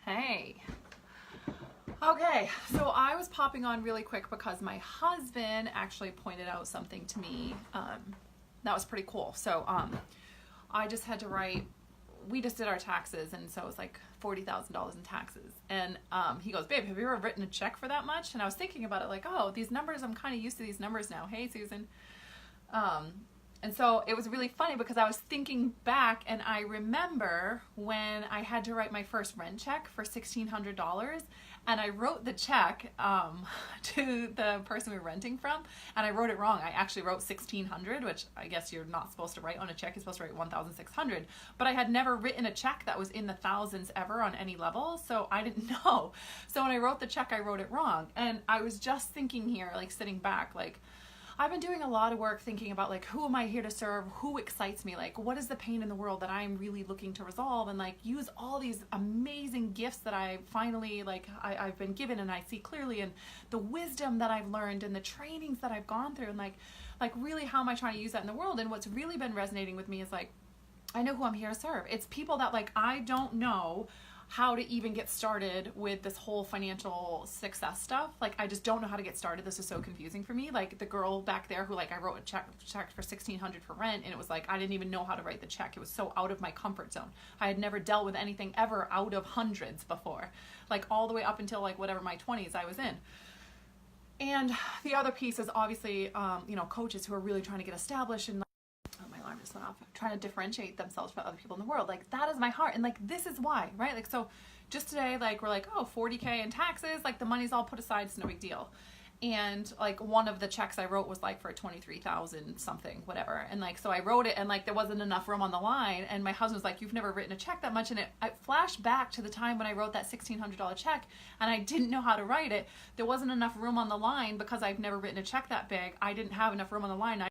Hey. Okay, so I was popping on really quick because my husband actually pointed out something to me that was pretty cool. So I just had to write, we just did our taxes, and so it was like $40,000 in taxes. And he goes, babe, have you ever written a check for that much? And I was thinking about it like, oh, these numbers, I'm kind of used to these numbers now. Hey, Susan. And so it was really funny because I was thinking back, and I remember when I had to write my first rent check for $1,600, and I wrote the check to the person we were renting from, and I wrote it wrong. I actually wrote $1,600, which I guess you're not supposed to write on a check. You're supposed to write $1,600, but I had never written a check that was in the thousands ever on any level, so I didn't know. So when I wrote the check, I wrote it wrong, and I was just thinking here, like sitting back, like, I've been doing a lot of work thinking about like, who am I here to serve? Who excites me? Like, what is the pain in the world that I'm really looking to resolve? And like, use all these amazing gifts that I finally, like, I've been given and I see clearly, and the wisdom that I've learned and the trainings that I've gone through, and like really, how am I trying to use that in the world? And what's really been resonating with me is like, I know who I'm here to serve. It's people that like, I don't know how to even get started with this whole financial success stuff. Like, I just don't know how to get started. This is so confusing for me. Like the girl back there who, like, I wrote a check for $1,600 for rent, and it was like, I didn't even know how to write the check. It was so out of my comfort zone. I had never dealt with anything ever out of hundreds before, like all the way up until like whatever my 20s I was in. And the other piece is obviously, coaches who are really trying to get established and just went off, trying to differentiate themselves from other people in the world. Like, that is my heart, and like, this is why, right? Like, so just today, like, we're like, oh, 40K in taxes, like the money's all put aside, it's no big deal. And like, one of the checks I wrote was like for 23,000 something, whatever. And like, so I wrote it, and like, there wasn't enough room on the line, and my husband was like, you've never written a check that much. And I flashed back to the time when I wrote that $1,600 check, and I didn't know how to write it. There wasn't enough room on the line because I've never written a check that big. I didn't have enough room on the line.